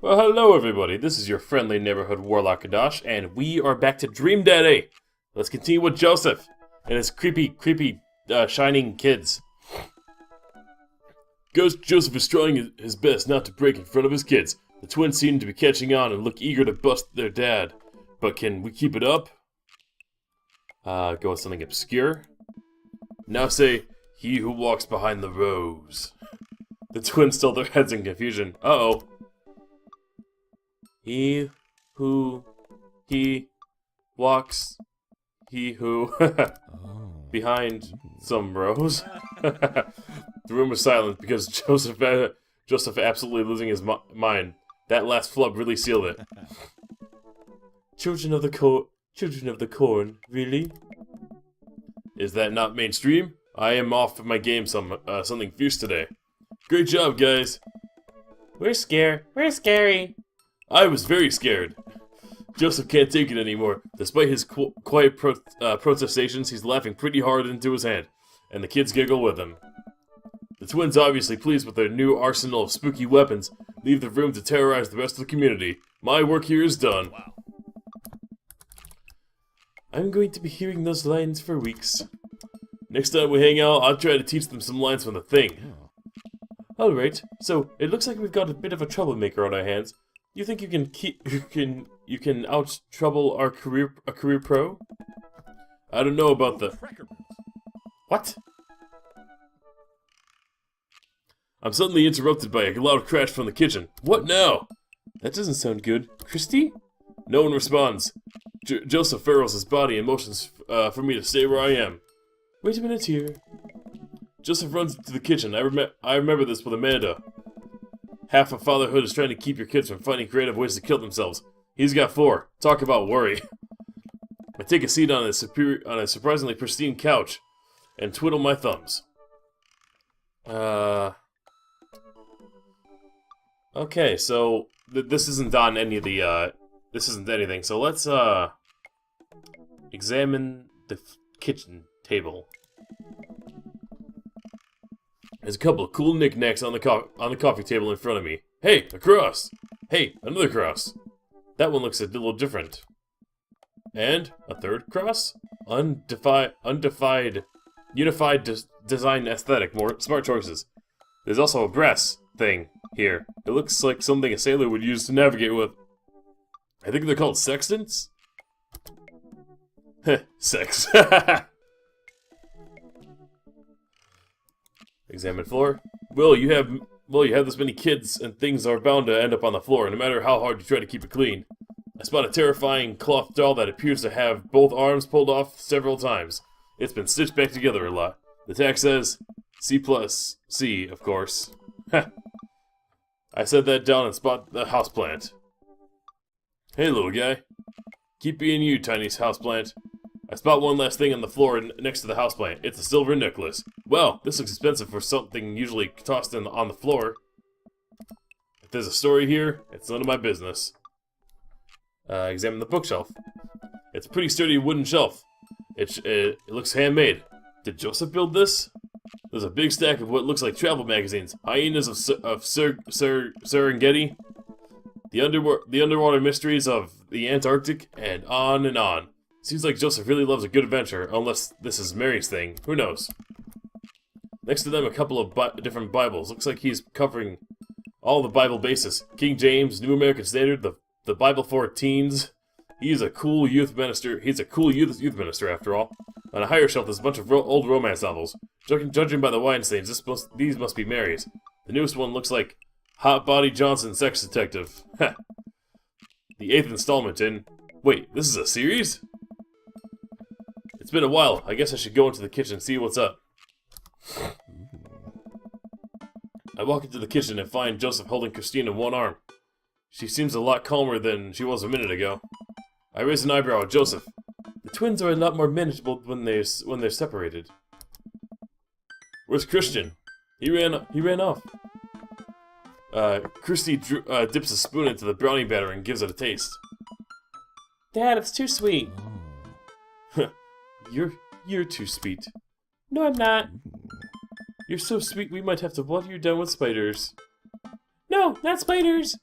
Well, hello everybody, this is your friendly neighborhood Warlock Kadash, and we are back to Dream Daddy! Let's continue with Joseph and his creepy, shining kids. Ghost Joseph is trying his best not to break in front of his kids. The twins seem to be catching on and look eager to bust their dad. But can we keep it up? Go with something obscure. Now say, he who walks behind the rose. The twins tilt their heads in confusion. Uh-oh. He who behind some rose. The room was silent because Joseph absolutely losing his mind. That last flub really sealed it. Children of the corn, really? Is that not mainstream? I am off my game something fierce today. Great job, guys. We're scary. I was very scared. Joseph can't take it anymore. Despite his quiet protestations, he's laughing pretty hard into his hand, and the kids giggle with him. The twins, obviously pleased with their new arsenal of spooky weapons, leave the room to terrorize the rest of the community. My work here is done. Wow. I'm going to be hearing those lines for weeks. Next time we hang out, I'll try to teach them some lines from The Thing. Alright, so it looks like we've got a bit of a troublemaker on our hands. You think you can out trouble a career pro? I don't know about the What? I'm suddenly interrupted by a loud crash from the kitchen. What now? That doesn't sound good. Christy? No one responds. Joseph furrows his body and motions for me to stay where I am. Wait a minute here. Joseph runs into the kitchen. I remember this with Amanda. Half of fatherhood is trying to keep your kids from finding creative ways to kill themselves. He's got 4. Talk about worry. I take a seat on a surprisingly pristine couch and twiddle my thumbs. Okay, so this isn't on any of the this isn't anything. So let's examine the kitchen table. There's a couple of cool knickknacks on the coffee table in front of me. Hey, a cross! Hey, another cross! That one looks a little different. And a third cross? Unified design aesthetic. More smart choices. There's also a brass thing here. It looks like something a sailor would use to navigate with. I think they're called sextants? Heh, sex. Examine floor. Well, you have this many kids, and things are bound to end up on the floor, no matter how hard you try to keep it clean. I spot a terrifying cloth doll that appears to have both arms pulled off several times. It's been stitched back together a lot. The tag says, C+C, of course. I set that down and spot the houseplant. Hey, little guy. Keep being you, tiny houseplant. I spot one last thing on the floor next to the houseplant. It's a silver necklace. Well, this looks expensive for something usually tossed on the floor. If there's a story here, it's none of my business. Examine the bookshelf. It's a pretty sturdy wooden shelf. It looks handmade. Did Joseph build this? There's a big stack of what looks like travel magazines. Hyenas of Serengeti. The underwater mysteries of the Antarctic, and on and on. Seems like Joseph really loves a good adventure, unless this is Mary's thing. Who knows? Next to them, a couple of different Bibles. Looks like he's covering all the Bible bases. King James, New American Standard, the Bible for teens. He's a cool youth minister. He's a cool youth minister, after all. On a higher shelf, there's a bunch of old romance novels. Judging by the wine stains, these must be Mary's. The newest one looks like Hot Body Johnson, Sex Detective. Heh. The 8th installment in... Wait, this is a series? It's been a while. I guess I should go into the kitchen and see what's up. I walk into the kitchen and find Joseph holding Christine in one arm. She seems a lot calmer than she was a minute ago. I raise an eyebrow at Joseph. The twins are a lot more manageable when they're separated. Where's Christian? He ran off. Christy dips a spoon into the brownie batter and gives it a taste. Dad, it's too sweet. You're too sweet. No, I'm not. You're so sweet we might have to water you down with spiders. No, not spiders!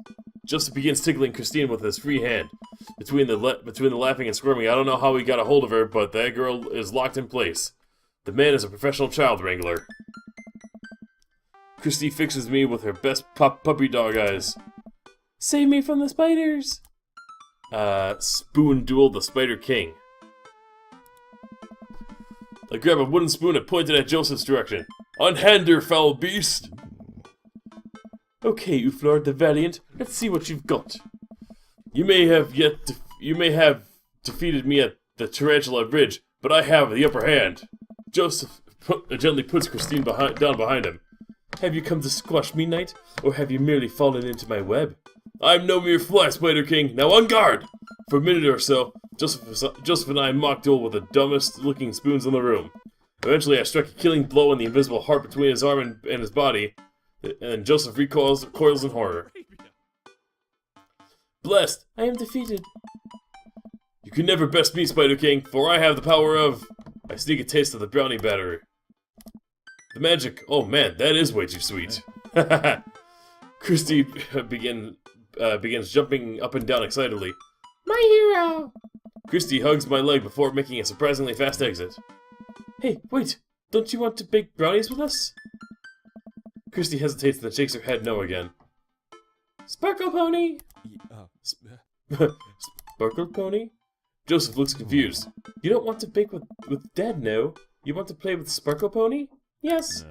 Joseph begins tickling Christine with his free hand. Between the laughing and squirming, I don't know how he got a hold of her, but that girl is locked in place. The man is a professional child wrangler. Christy fixes me with her best puppy dog eyes. Save me from the spiders! Spoon duel the Spider King. I grab a wooden spoon and point it at Joseph's direction. Unhand her, foul beast! Okay, Ooflord the Valiant, let's see what you've got. You may have defeated me at the Tarantula Bridge, but I have the upper hand. Joseph gently puts Christine down behind him. Have you come to squash me, knight, or have you merely fallen into my web? I'm no mere fly, Spider King. Now on guard! For a minute or so, Joseph and I mock duel with the dumbest-looking spoons in the room. Eventually, I strike a killing blow in the invisible heart between his arm and his body, and Joseph recoils in horror. Blessed, I am defeated. You can never best me, Spider King, for I have the power of... I sneak a taste of the brownie batter. The magic... Oh man, that is way too sweet. Christy begins jumping up and down excitedly. My hero! Christy hugs my leg before making a surprisingly fast exit. Hey, wait! Don't you want to bake brownies with us? Christy hesitates and then shakes her head no again. Sparkle Pony! Sparkle Pony? Joseph looks confused. You don't want to bake with Dad, no? You want to play with Sparkle Pony? Yes.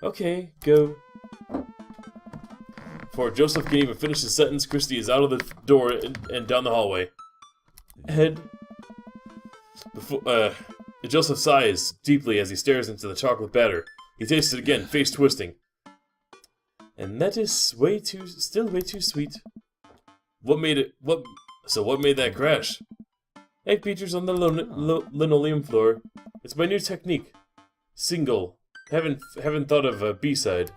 Okay, go. Before Joseph can even finish his sentence, Christy is out of the door and down the hallway. Ed. Joseph sighs deeply as he stares into the chocolate batter. He tastes it again, face twisting. And that is still way too sweet. What made that crash? Egg beaters on the linoleum floor. It's my new technique. Single. Haven't thought of a B-side.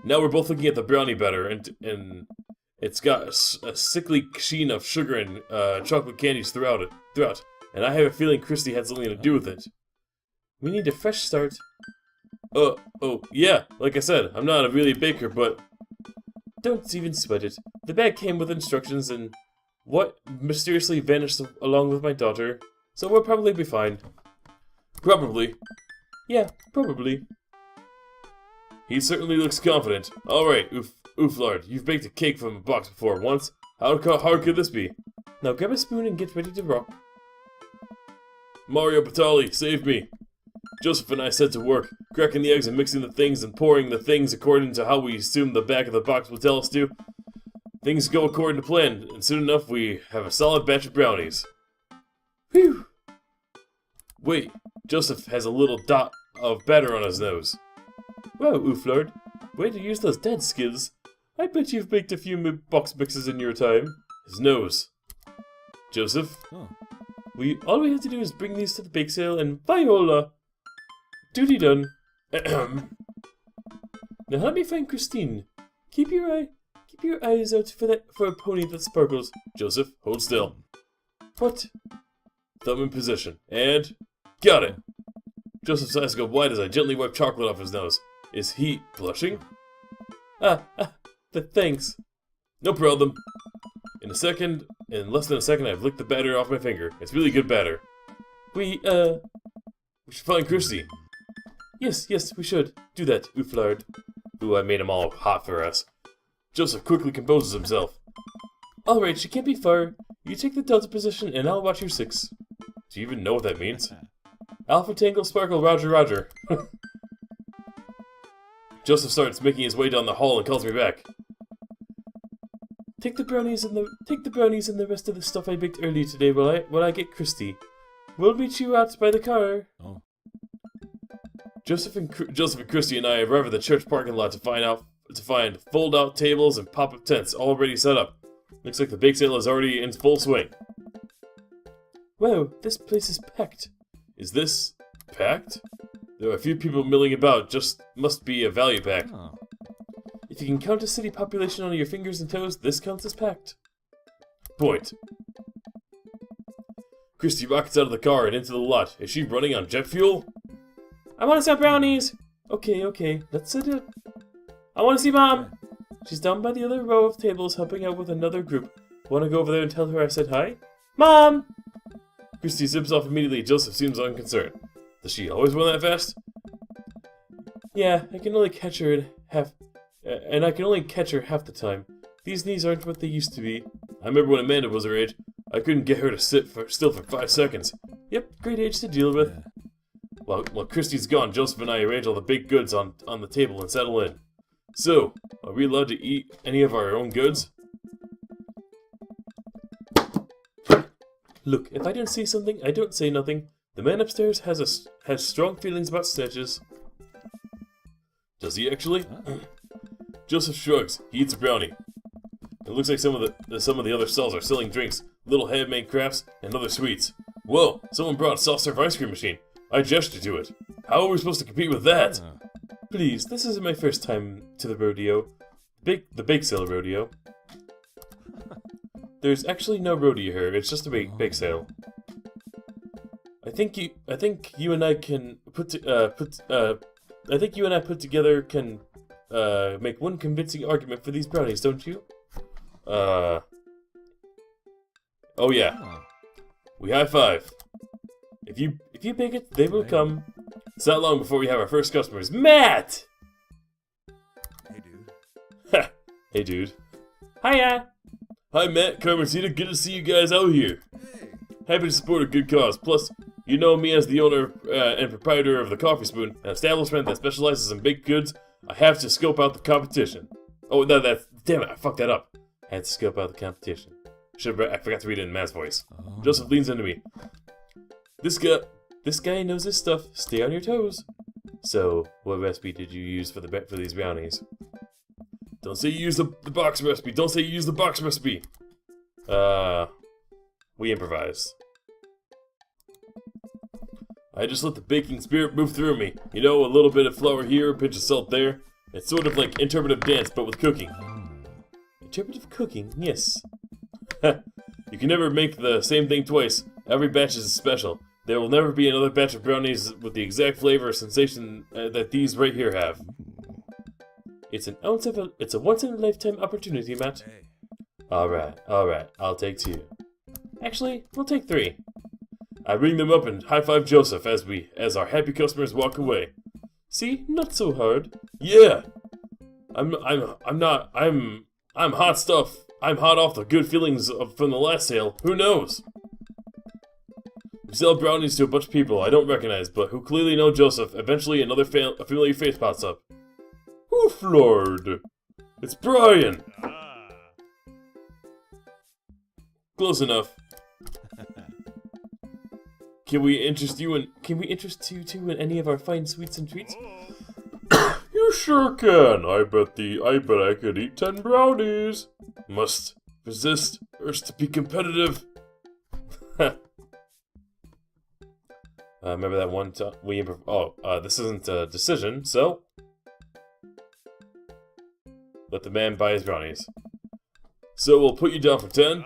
Now we're both looking at the brownie batter, and it's got a sickly sheen of sugar and chocolate candies throughout. And I have a feeling Christy had something to do with it. We need a fresh start. Oh, yeah, like I said, I'm not a really baker, but... Don't even sweat it. The bag came with instructions and what mysteriously vanished along with my daughter, so we'll probably be fine. Probably. Yeah, probably. He certainly looks confident. Alright, Ooflard, you've baked a cake from a box before once. How hard could this be? Now grab a spoon and get ready to rock. Mario Batali, save me. Joseph and I set to work, cracking the eggs and mixing the things and pouring the things according to how we assumed the back of the box would tell us to. Things go according to plan, and soon enough we have a solid batch of brownies. Phew! Wait, Joseph has a little dot of batter on his nose. Wow, Ooflard, way to use those dad skills. I bet you've baked a few box mixes in your time. His nose. Joseph? Oh. All we have to do is bring these to the bake sale and Viola! Duty done. Now help me find Christine. Keep your eyes out for a pony that sparkles. Joseph, hold still. What? Thumb in position. And... got it! Joseph's eyes go wide as I gently wipe chocolate off his nose. Is he blushing? Thanks. No problem. In less than a second, I've licked the batter off my finger. It's really good batter. We should find Christy. Yes, we should. Do that, Ooflard. Ooh, I made him all hot for us. Joseph quickly composes himself. Alright, she can't be far. You take the delta position and I'll watch your 6. Do you even know what that means? Alpha Tangle Sparkle Roger. Joseph starts making his way down the hall and calls me back. Take the brownies and the rest of the stuff I baked early today while I get Christy. We'll meet you out by the car. Oh. Joseph and Christy and I arrive at the church parking lot to find fold-out tables and pop-up tents already set up. Looks like the bake sale is already in full swing. Wow, this place is packed. Is this packed? There are a few people milling about. Just must be a value pack. Oh. If you can count a city population on your fingers and toes, this counts as packed. Point. Christy rockets out of the car and into the lot. Is she running on jet fuel? I want to sell brownies! Okay, let's set it. I want to see Mom! She's down by the other row of tables helping out with another group. Want to go over there and tell her I said hi? Mom! Christy zips off immediately. Joseph seems unconcerned. Does she always run that fast? Yeah, I can only catch her in half... and I can only catch her half the time. These knees aren't what they used to be. I remember when Amanda was her age. I couldn't get her to sit still for 5 seconds. Yep, great age to deal with. While Christy's gone, Joseph and I arrange all the baked goods on the table and settle in. So, are we allowed to eat any of our own goods? Look, if I don't say something, I don't say nothing. The man upstairs has strong feelings about snitches. Does he actually? Joseph shrugs. He eats a brownie. It looks like some of the other stalls are selling drinks, little handmade crafts, and other sweets. Whoa! Someone brought a soft-serve ice cream machine. I gestured to it. How are we supposed to compete with that? Please, this isn't my first time to the rodeo. The bake sale rodeo. There's actually no rodeo here. It's just a bake sale. I think you and I can put together can make one convincing argument for these brownies, don't you? Oh yeah. We high five. If you bake it, they will come. It's not long before we have our first customers. Matt! Hey, dude. Ha! Hey, dude. Hiya! Hi, Matt, Carmencita. Good to see you guys out here. Hey. Happy to support a good cause. Plus, you know me as the owner and proprietor of the Coffee Spoon, an establishment that specializes in baked goods. I have to scope out the competition. Oh, that's... Damn it, I fucked that up. I had to scope out the competition. I forgot to read it in Matt's voice. Joseph leans into me. This guy knows his stuff. Stay on your toes. So, what recipe did you use for these brownies? Don't say you use the box recipe. Don't say you use the box recipe. We improvised. I just let the baking spirit move through me. You know, a little bit of flour here, a pinch of salt there. It's sort of like interpretive dance, but with cooking. Interpretive cooking, yes. You can never make the same thing twice. Every batch is special. There will never be another batch of brownies with the exact flavor or sensation that these right here have. It's a once-in-a-lifetime opportunity, Matt. Hey. Alright, I'll take 2. Actually, we'll take 3. I ring them up and high-five Joseph as our happy customers walk away. See? Not so hard. Yeah! I'm hot stuff. I'm hot off the good feelings from the last sale. Who knows? We sell brownies to a bunch of people I don't recognize, but who clearly know Joseph. Eventually, a familiar face pops up. Oof, Lord! It's Brian! Close enough. Can we interest you two in any of our fine sweets and treats? You sure can. I bet I could eat 10 brownies. Must resist urge to be competitive. Remember that one time we this isn't a decision, so let the man buy his brownies. So we'll put you down for 10.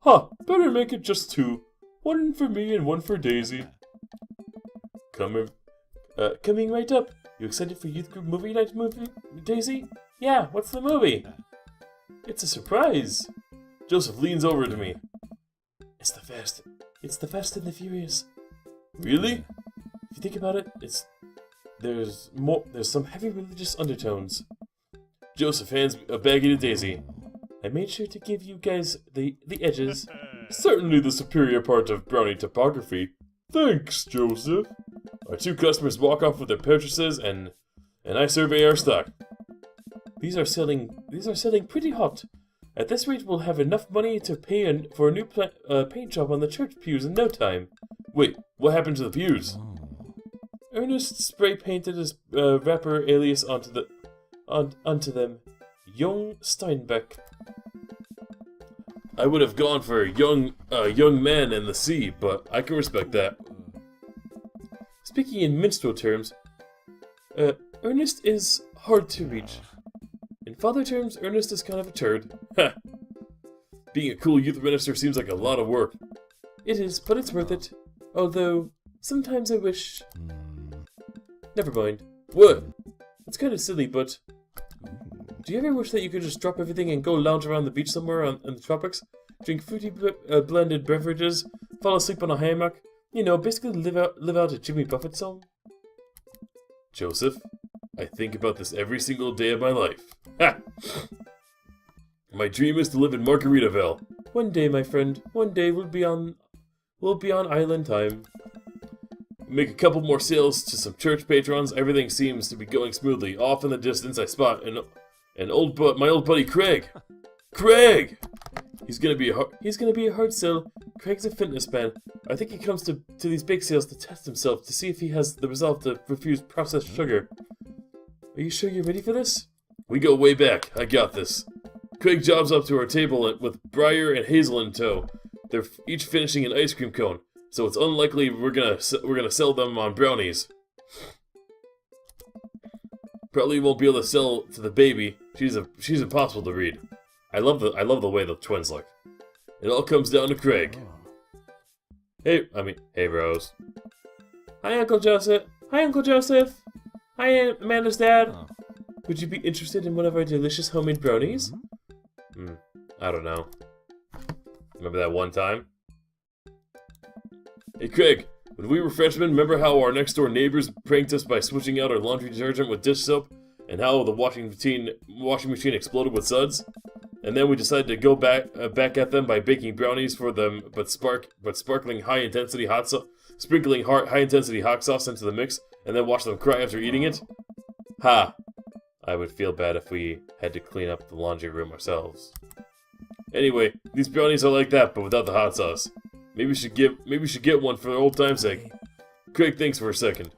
Huh, better make it just 2. 1 for me and 1 for Daisy. Coming right up. You excited for youth group movie night, Daisy? Yeah, what's the movie? It's a surprise. Joseph leans over to me. It's the Fast and the Furious. Really? If you think about it, there's some heavy religious undertones. Joseph hands a baggie to Daisy. I made sure to give you guys the edges. Certainly the superior part of brownie topography. Thanks, Joseph. Our 2 customers walk off with their purchases, and I survey our stock. These are selling pretty hot. At this rate, we'll have enough money to pay for a new paint job on the church pews in no time. Wait, what happened to the pews? Ernest spray painted his rapper alias onto them. Young Steinbeck. I would have gone for young man and the sea, but I can respect that. Speaking in minstrel terms, Ernest is hard to reach. In father terms, Ernest is kind of a turd. Ha! Being a cool youth minister seems like a lot of work. It is, but it's worth it. Although, sometimes I wish... Never mind. What? It's kind of silly, but... Do you ever wish that you could just drop everything and go lounge around the beach somewhere in the tropics? Drink fruity blended beverages, fall asleep on a hammock? You know, basically live out a Jimmy Buffett song? Joseph, I think about this every single day of my life. Ha! My dream is to live in Margaritaville. One day, my friend, one day we'll be on island time. Make a couple more sales to some church patrons. Everything seems to be going smoothly. Off in the distance, I spot my old buddy Craig. Craig! He's gonna be a hard sell. Craig's a fitness man. I think he comes to these bake sales to test himself, to see if he has the resolve to refuse processed sugar. Are you sure you're ready for this? We go way back. I got this. Craig jobs up to our table with Briar and Hazel in tow. They're each finishing an ice cream cone, so it's unlikely we're gonna sell them on brownies. Probably won't be able to sell to the baby. She's impossible to read. I love the way the twins look. It all comes down to Craig. Hey Rose. Hi, Uncle Joseph. Hi, Uncle Joseph. Hi, Amanda's dad. Would you be interested in one of our delicious homemade brownies? I don't know. Remember that one time? Hey Craig, when we were freshmen, remember how our next door neighbors pranked us by switching out our laundry detergent with dish soap? And how the washing machine exploded with suds? And then we decided to go back at them by baking brownies for them, but sprinkling high intensity hot sauce into the mix, and then watch them cry after eating it? Ha! I would feel bad if we had to clean up the laundry room ourselves. Anyway, these brownies are like that, but without the hot sauce. Maybe we should get one for old time's sake. Craig thinks for a second.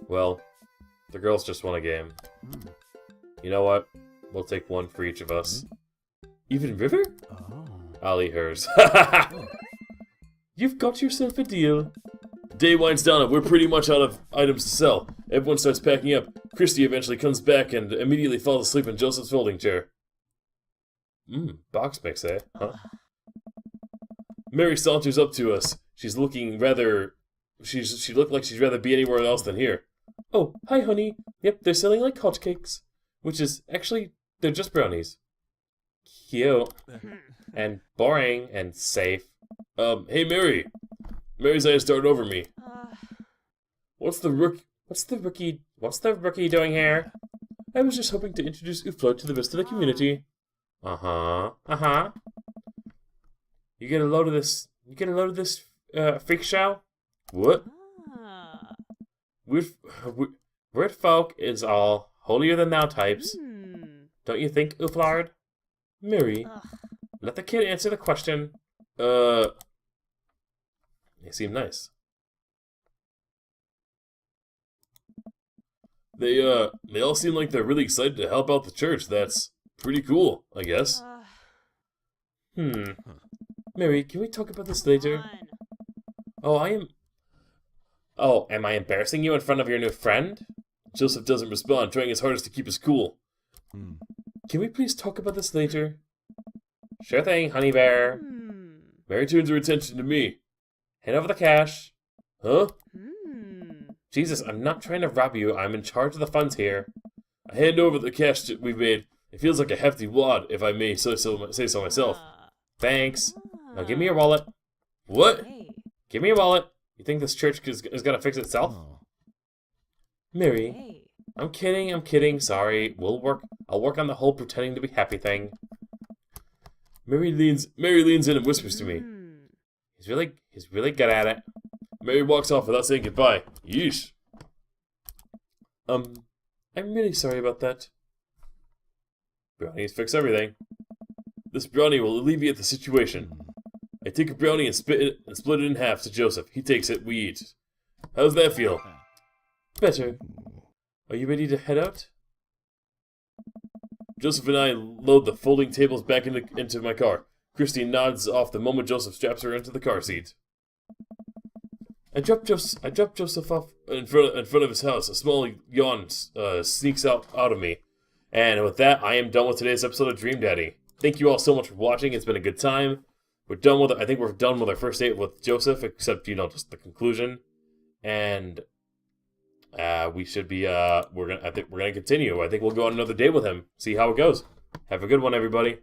Well, the girls just won a game. You know what? We'll take one for each of us. Even River? I'll eat hers. You've got yourself a deal. Day winds down and we're pretty much out of items to sell. Everyone starts packing up. Christy eventually comes back and immediately falls asleep in Joseph's folding chair. Box mix, eh? Huh? Mary saunters up to us. She looked like she'd rather be anywhere else than here. Oh, hi honey. Yep, they're selling like hotcakes. Which is, actually, they're just brownies. Cute. And boring and safe. Hey Mary. Mary's eyes started over me. What's the rookie doing here? I was just hoping to introduce Uflo to the rest of the community. You get a load of this freak show? What? Weird folk is all holier than thou types. Don't you think, Uflard? Mary, let the kid answer the question. They seem nice. They all seem like they're really excited to help out the church. That's pretty cool, I guess. Mary, can we talk about this later? Am I embarrassing you in front of your new friend? Joseph doesn't respond, trying his hardest to keep his cool. Can we please talk about this later? Sure thing, honey bear. Mary turns her attention to me. Hand over the cash. Huh? Jesus, I'm not trying to rob you. I'm in charge of the funds here. I hand over the cash that we made. It feels like a hefty wad, if I may say so myself. Thanks. Now give me your wallet. What? Give me your wallet. You think this church is gonna fix itself? Mary, I'm kidding. Sorry. I'll work on the whole pretending to be happy thing. Mary leans in and whispers to me. He's really good at it. Mary walks off without saying goodbye. Yeesh. I'm really sorry about that. Brownies fix everything. This brownie will alleviate the situation. I take a brownie and split it in half to Joseph. He takes it, we eat. How's that feel? Better. Are you ready to head out? Joseph and I load the folding tables back into my car. Christy nods off the moment Joseph straps her into the car seat. I drop Joseph off in front of his house. A small yawn sneaks out of me. And with that, I am done with today's episode of Dream Daddy. Thank you all so much for watching. It's been a good time. We're done with it. I think we're done with our first date with Joseph, except, just the conclusion. And we should be I think we're gonna continue. I think we'll go on another date with him. See how it goes. Have a good one, everybody.